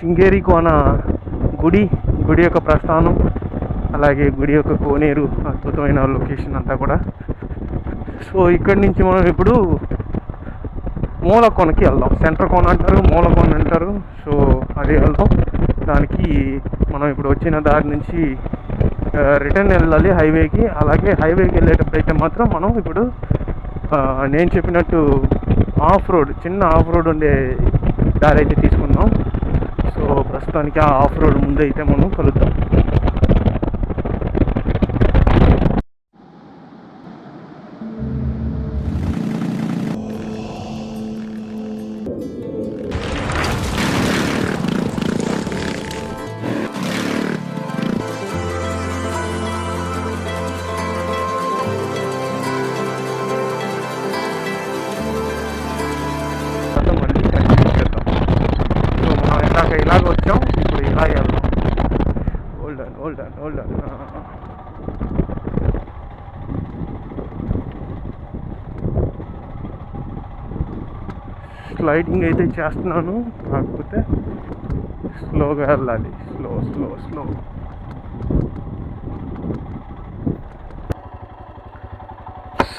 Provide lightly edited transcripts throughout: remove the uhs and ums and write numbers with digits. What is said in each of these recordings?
శృంగేరి కోన గుడి యొక్క ప్రస్థానం, అలాగే గుడి యొక్క కోనేరు, అద్భుతమైన లొకేషన్ అంతా కూడా. సో ఇక్కడి నుంచి మనం ఇప్పుడు మూల కోనకి వెళ్దాం. సెంటర్ కోన అంటారు, మూల కోన అంటారు. సో అది వెళ్దాం. దానికి మనం ఇప్పుడు వచ్చిన దారి నుంచి రిటర్న్ వెళ్ళాలి హైవేకి. అలాగే హైవేకి వెళ్ళేటప్పుడు అయితే మాత్రం మనం ఇప్పుడు నేను చెప్పినట్టు చిన్న ఆఫ్ రోడ్ ఉండే దారి అయితే తీసుకుందాం. సో ప్రస్తుతానికి ఆ ఆఫ్ రోడ్ ముందు అయితే మనం కలుద్దాం. ఇలాగ వచ్చాం, ఇప్పుడు ఇలా వెళ్దాం. Hold on. స్లైడింగ్ అయితే చేస్తున్నాను, కాకపోతే స్లోగా వెళ్ళాలి. స్లో.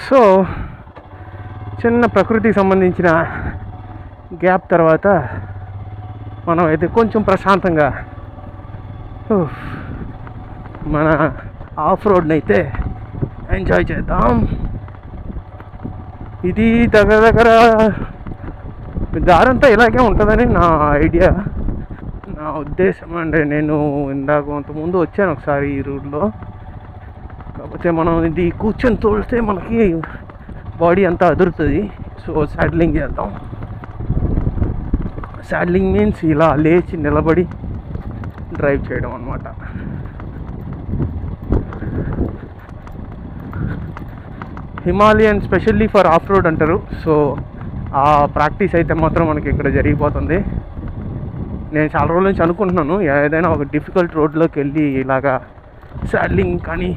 సో చిన్న ప్రకృతికి సంబంధించిన గ్యాప్ తర్వాత మనం అయితే కొంచెం ప్రశాంతంగా మన ఆఫ్ రోడ్ని అయితే ఎంజాయ్ చేద్దాం. ఇది దగ్గర దారంతా ఇలాగే ఉంటుందని నా ఐడియా, నా ఉద్దేశం. అంటే నేను కొంతముందు వచ్చాను ఒకసారి ఈ రూట్లో. కాకపోతే మనం ఇది కూర్చొని తోలితే మనకి బాడీ అంతా అదురుతుంది. సో సాడ్లింగ్ చేద్దాం. సాడ్లింగ్ మీన్స్ ఇలా లేచి నిలబడి డ్రైవ్ చేయడం అన్నమాట. Himalayan specially for of road అంటారు. సో ఆ ప్రాక్టీస్ అయితే మాత్రం మనకి ఇక్కడ జరిగిపోతుంది. నేను చాలా రోజుల నుంచి అనుకుంటున్నాను ఏదైనా ఒక డిఫికల్ట్ రోడ్లోకి వెళ్ళి ఇలాగా సాడ్లింగ్ కానీ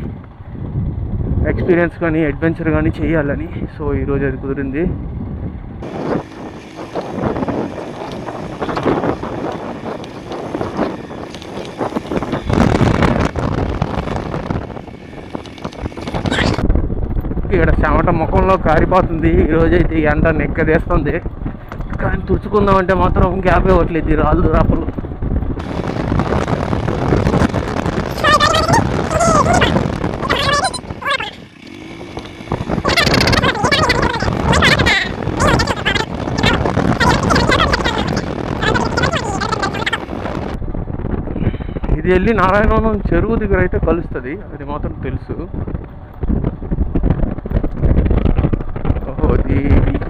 ఎక్స్పీరియన్స్ కానీ అడ్వెంచర్ కానీ చేయాలని. సో ఈరోజు అది కుదిరింది. ఇక్కడ చెమట ముఖంలో కారిపోతుంది. ఈరోజైతే ఎండ నెక్కదేస్తుంది, కానీ తుడుచుకుందామంటే మాత్రం గ్యాప్ ఇవ్వట్లేదు రాళ్ళు రాపలు. ఇది వెళ్ళి నారాయణవనం చెరువు దగ్గర అయితే కలుస్తుంది, అది మాత్రం తెలుసు.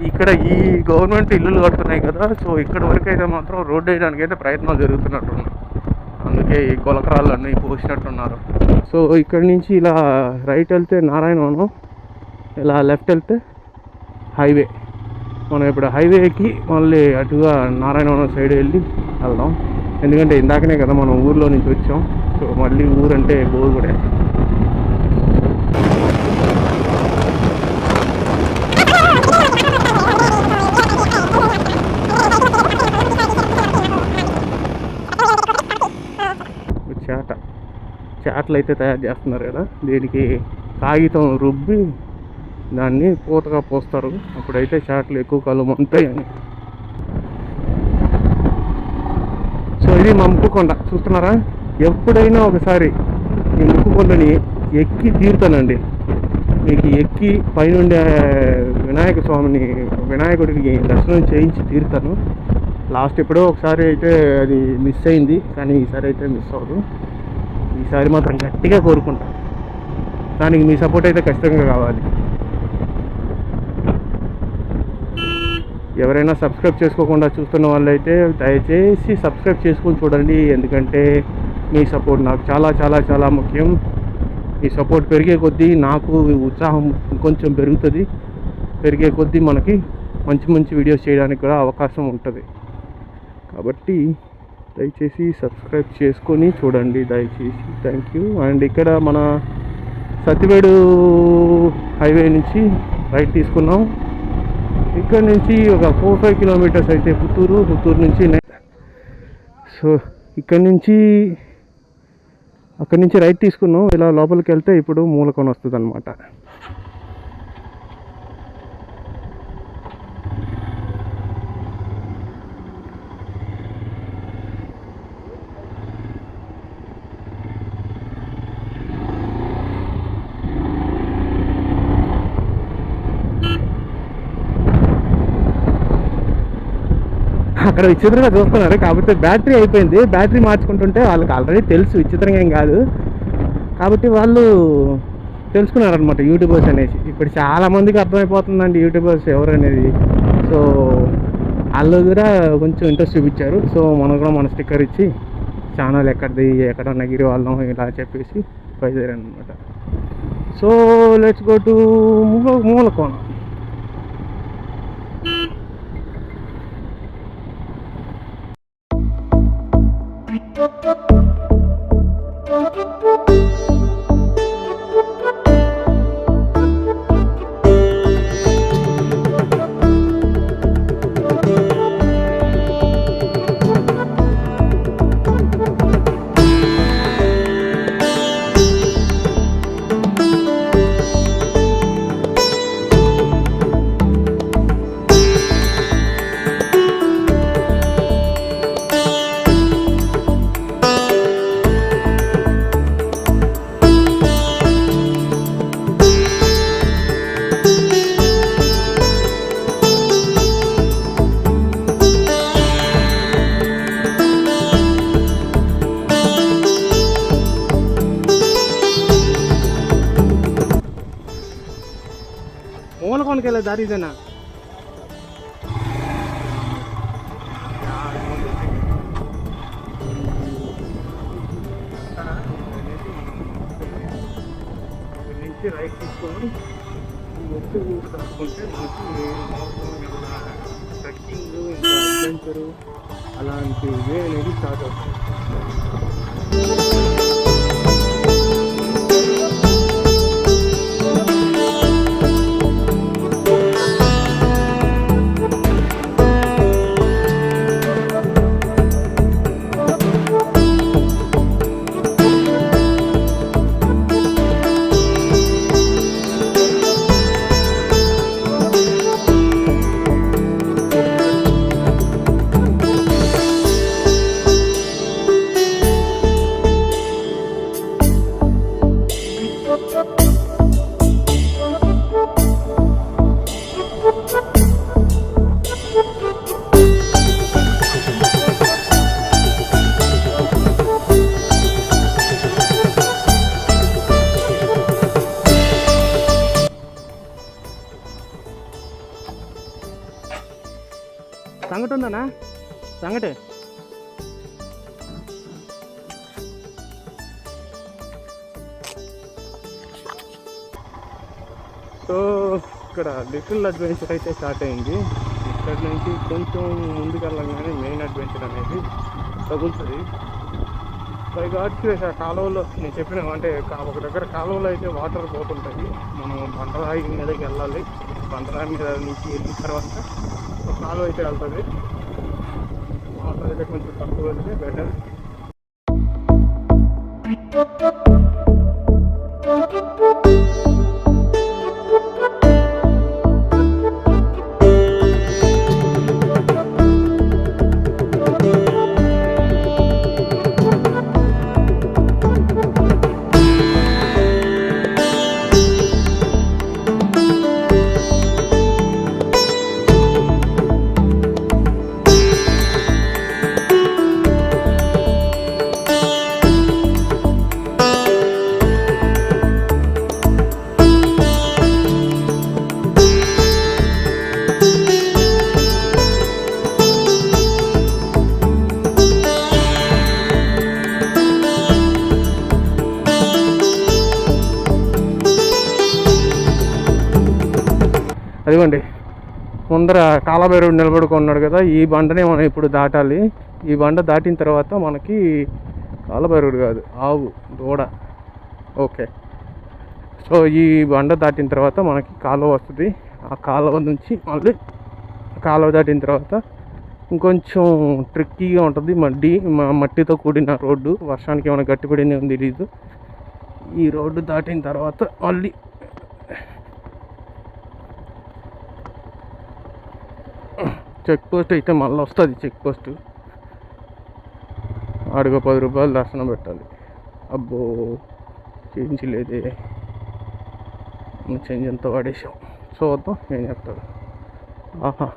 ఇక్కడ ఈ గవర్నమెంట్ ఇల్లులు కడుతున్నాయి కదా, సో ఇక్కడ వరకు అయితే మాత్రం రోడ్డు వేయడానికి అయితే ప్రయత్నాలు జరుగుతున్నట్టున్నాయి. అందుకే ఈ కొలకరాళ్ళన్నీ పోసినట్టున్నారు. సో ఇక్కడ నుంచి ఇలా రైట్ వెళ్తే నారాయణవనం, ఇలా లెఫ్ట్ వెళ్తే హైవే. మనం ఇప్పుడు హైవేకి మళ్ళీ అటుగా నారాయణవనం సైడ్ వెళ్ళి వెళ్దాం. ఎందుకంటే ఇందాకనే కదా మనం ఊర్లో నుంచి వచ్చాం. సో మళ్ళీ ఊరంటే బోర్ కూడా. చాట్లు అయితే తయారు చేస్తున్నారు కదా, దీనికి కాగితం రుబ్బి దాన్ని పూతగా పోస్తారు. అప్పుడైతే చాట్లు ఎక్కువ కాలం ఉంటాయి అని. సో ఇది మా ముక్కుకొండ చూస్తున్నారా. ఎప్పుడైనా ఒకసారి ఈ ముక్కుకొండని ఎక్కి తీరుతానండి. మీకు ఎక్కి పైనుండే వినాయకుడికి దర్శనం చేయించి తీరుతాను. లాస్ట్ ఎప్పుడో ఒకసారి అయితే అది మిస్ అయింది, కానీ ఈసారి అయితే మిస్ అవ్వదు. ఈసారి మాత్రం గట్టిగా కోరుకుంటాను. దానికి మీ సపోర్ట్ అయితే ఖచ్చితంగా కావాలి. ఎవరైనా సబ్స్క్రైబ్ చేసుకోకుండా చూస్తున్న వాళ్ళైతే దయచేసి సబ్స్క్రైబ్ చేసుకొని చూడండి. ఎందుకంటే మీ సపోర్ట్ నాకు చాలా చాలా చాలా ముఖ్యం. ఈ సపోర్ట్ పెరిగే కొద్దీ నాకు ఉత్సాహం కొంచెం పెరుగుతుంది. పెరిగే కొద్దీ మనకి మంచి మంచి వీడియోస్ చేయడానికి కూడా అవకాశం ఉంటుంది. కాబట్టి దయచేసి సబ్స్క్రైబ్ చేసుకొని చూడండి దయచేసి. Thank you. అండ్ ఇక్కడ మన సత్యవేడు హైవే నుంచి రైట్ తీసుకున్నాం. ఇక్కడ నుంచి ఒక 4-5 కిలోమీటర్స్ అయితే పుత్తూరు నుంచి సో అక్కడి నుంచి రైట్ తీసుకున్నాం. ఇలా లోపలికి వెళ్తే ఇప్పుడు మూలకోన వస్తుంది అనమాట. అక్కడ విచిత్రంగా చూస్తున్నారు, కాకపోతే బ్యాటరీ అయిపోయింది. బ్యాటరీ మార్చుకుంటుంటే వాళ్ళకి ఆల్రెడీ తెలుసు, విచిత్రంగా ఏం కాదు. కాబట్టి వాళ్ళు తెలుసుకున్నారనమాట యూట్యూబర్స్ అనేసి. ఇప్పుడు చాలామందికి అర్థమైపోతుందండి యూట్యూబర్స్ ఎవరు అనేది. సో వాళ్ళు కూడా కొంచెం ఇంట్రెస్ట్ చూపించారు. సో మనకు కూడా మన స్టిక్కర్ ఇచ్చి ఛానల్ ఎక్కడిది, ఎక్కడ నగిరి వాళ్ళం ఇలా చెప్పేసి బయలుదేరానమాట. So let's go to Moolakona. మూలకోనకి వెళ్ళే దారి ఇదేనా? నుంచి రైట్ తీసుకొని వచ్చి ఊరు తప్పుకుంటే మనకి ట్రెక్కింగ్, ఇంకా అడ్వెంచరు అలాంటి వే అనేది స్టార్ట్ అవుతుంది. సంగటి ఉందనా? సంగటి సో ఇక్కడ లిటిల్ అడ్వెంచర్ అయితే స్టార్ట్ అయింది. ఇక్కడ నుంచి కొంచెం ముందుకు వెళ్ళగానే మెయిన్ అడ్వెంచర్ అనేది తగులుతుంది. బై గాడ్స్ కాలువలో నేను చెప్పిన అంటే ఒక దగ్గర కాలువలో అయితే వాటర్ పోతుంటాయి. మనం బండరాయి మీదకి వెళ్ళాలి. బండరాయి మీద నుంచి వెళ్ళిన తర్వాత ఒక కాలువ అయితే వెళ్తుంది. వాటర్ అయితే కొంచెం తక్కువ వెళ్తే బెటర్. అదిగోండి ముందర కాలభైరవుడు నిలబడుకున్నాడు కదా, ఈ బండనే మనం ఇప్పుడు దాటాలి. ఈ బండ దాటిన తర్వాత మనకి కాలభైరవుడు కాదు, ఆవు దూడ. ఓకే, సో ఈ బండ దాటిన తర్వాత మనకి కాలువ వస్తుంది. ఆ కాలువ నుంచి మళ్ళీ కాలువ దాటిన తర్వాత ఇంకొంచెం ట్రిక్కీగా ఉంటుంది, మట్టితో కూడిన రోడ్డు. వర్షానికి ఏమైనా గట్టిపడింది ఏమో తెలీదు. ఈ రోడ్డు దాటిన తర్వాత మళ్ళీ చెక్ పోస్ట్ అయితే మళ్ళీ వస్తుంది. చెక్ పోస్ట్ ఆడిగో 10 రూపాయలు దర్శనం పెట్టాలి. అబ్బో చేంజ్ లేదే, చేంజ్ ఎంత వాడేసాం. చూద్దాం ఏం చెప్తాడు. ఆహా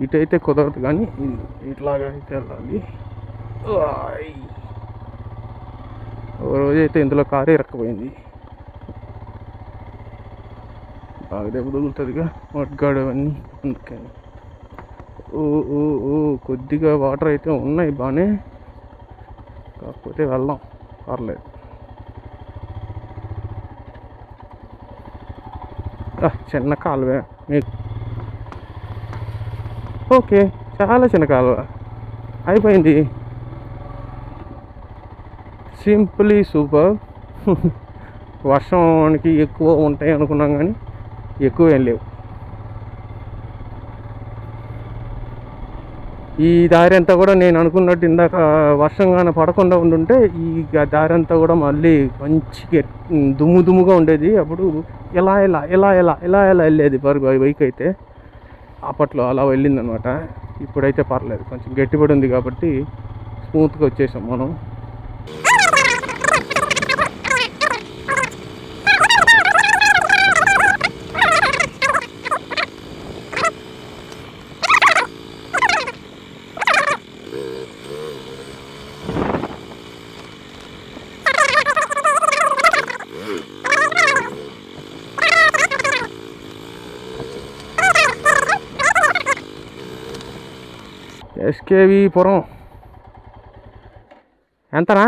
ఇటైతే కుదరదు కానీ ఇట్లాగా అయితే వెళ్ళాలి. ఓ రోజైతే ఇందులో కారు ఇరక్కపోయింది. బాగా దెబ్బ తగులుతుందిగా మడ్గాడు అవన్నీ. అందుకని ఓ ఓ ఓ కొద్దిగా వాటర్ అయితే ఉన్నాయి బాగానే, కాకపోతే వెళ్దాం పర్లేదు. చిన్న కాలువే మీకు, ఓకే చాలా చిన్న కాలువ అయిపోయింది. Simply super. వర్షానికి ఎక్కువ ఉంటాయి అనుకున్నాం కానీ ఎక్కువ ఏం లేవు. ఈ దారి అంతా కూడా నేను అనుకున్నట్టు ఇందాక వర్షంగానే పడకుండా ఉండుంటే ఈ దారి అంతా కూడా మళ్ళీ మంచి దుమ్ముగా ఉండేది. అప్పుడు ఇలా ఇలా ఇలా ఇలా ఇలా ఇలా వెళ్ళేది బైక్ అయితే. అప్పట్లో అలా వెళ్ళిందనమాట. ఇప్పుడైతే పర్లేదు, కొంచెం గట్టిపడి ఉంది కాబట్టి స్మూత్గా వచ్చేసాం మనం. ఎస్కేవి పురం ఎంతనా?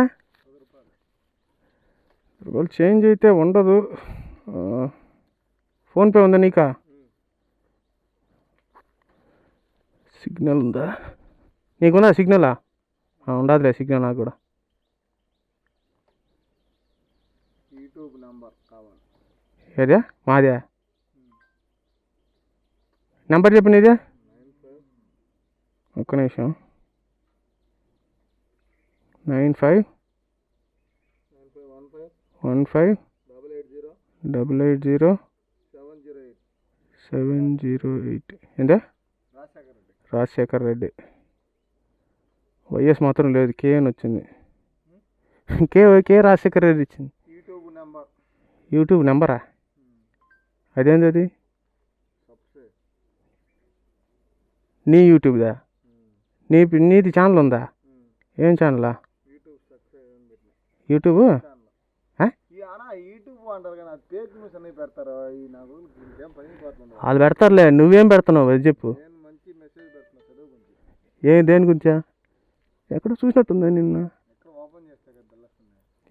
రూపాయలు చేంజ్ అయితే ఉండదు. ఫోన్పే ఉందా నీకా? సిగ్నల్ ఉందా నీకున్నా? సిగ్నలా ఉండదులే, సిగ్నల్ నాకు కూడా. ఏదే మాదే నెంబర్ చెప్పిన ఇదే. ఒక్క నిమిషం. 9515880708. ఏంటే? రాజశేఖర్ రెడ్డి. వైఎస్ మాత్రం లేదు, కే అని వచ్చింది. కే రాజశేఖర్ రెడ్డి ఇచ్చింది. యూట్యూబ్ నెంబరా? అదేంది అది? నీ యూట్యూబ్దా? నీది ఛానల్ ఉందా? ఏం ఛానలా? యూట్యూబ్ వాళ్ళు పెడతారులే, నువ్వేం పెడుతున్నావు అది చెప్పు. దేని గురించా? ఎక్కడ చూసినట్టుందా నిన్న?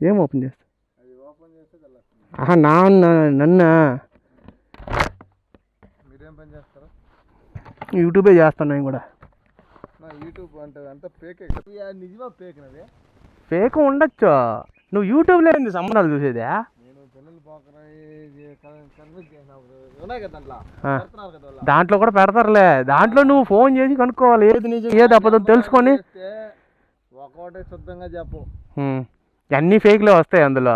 ఏం ఓపెన్ చేస్తా? నన్నా యూట్యూబే చేస్తాను నేను కూడా. ఫేక్ ఉండొచ్చు, నువ్వు యూట్యూబ్లో ఏంది సంబంధాలు చూసేదా? దాంట్లో కూడా పెడతారులే. దాంట్లో నువ్వు ఫోన్ చేసి కనుక్కోవాలి ఏది నిజం ఏది అబద్ధం తెలుసుకొని. అన్నీ ఫేక్లే వస్తాయి అందులో.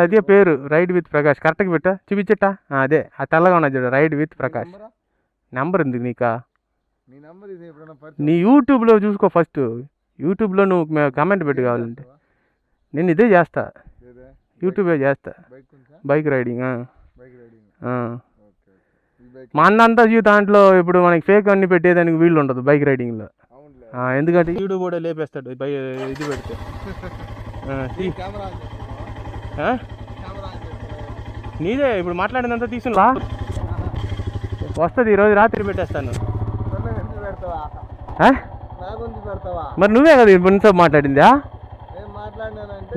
అదే పేరు రైడ్ విత్ ప్రకాష్. కరెక్ట్గా పెట్టా చూపించట్టా? అదే ఆ తెల్లగా ఉన్నది చూడు, రైడ్ విత్ ప్రకాష్. నెంబర్ ఉంది నీకా? నీ యూట్యూబ్లో చూసుకో ఫస్ట్. యూట్యూబ్లో నువ్వు కామెంట్ పెట్టి కావాలంటే. నేను ఇదే చేస్తా, యూట్యూబే చేస్తా. Bike riding. మా అన్నంతా దాంట్లో ఇప్పుడు మనకి ఫేక్ అన్ని పెట్టేదానికి వీళ్ళు ఉండదు బైక్ రైడింగ్లో. ఎందుకంటే యూట్యూబ్ కూడా లేపేస్తాడు ఇది పెడితే. నీదే ఇప్పుడు మాట్లాడినంత తీసుకున్నా వస్తుంది. ఈరోజు రాత్రి పెట్టేస్తాను. మరి నువ్వే కదా ఇప్పుడు మాట్లాడిందా?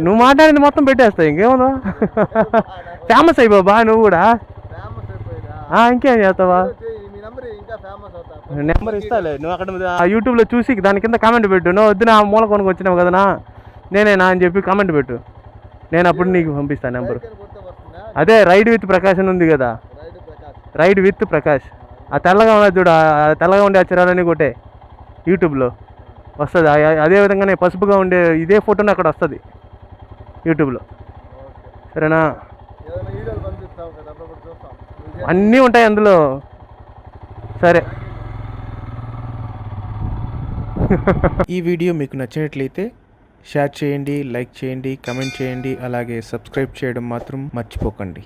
నువ్వు మాట్లాడింది మొత్తం పెట్టేస్తా, ఇంకేమన్నా. ఫేమస్ అయిపోబా నువ్వు కూడా. ఇంకేం చేస్తావా? నెంబర్ ఇస్తాలే, నువ్వు అక్కడ యూట్యూబ్లో చూసి దాని కింద కామెంట్ పెట్టు. నువ్వు వద్దు నా మూల కొనుక్కు వచ్చినావు కదనా, నేనేనా అని చెప్పి కామెంట్ పెట్టు. నేను అప్పుడు నీకు పంపిస్తాను నెంబర్. అదే రైడ్ విత్ ప్రకాష్ అని ఉంది కదా, రైడ్ విత్ ప్రకాష్. ఆ తెల్లగా ఉన్నది చూడు, ఆ తెల్లగా ఉండే అక్షరాలన్నీ కొట్టే యూట్యూబ్లో వస్తుంది. అదే విధంగానే పసుపుగా ఉండే ఇదే ఫోటోని అక్కడ వస్తుంది యూట్యూబ్లో. సరేనా? అన్నీ ఉంటాయి అందులో. సరే. ఈ వీడియో మీకు నచ్చినట్లయితే షేర్ చేయండి, లైక్ చేయండి, కమెంట్ చేయండి, అలాగే సబ్స్క్రైబ్ చేయడం మాత్రం మర్చిపోకండి.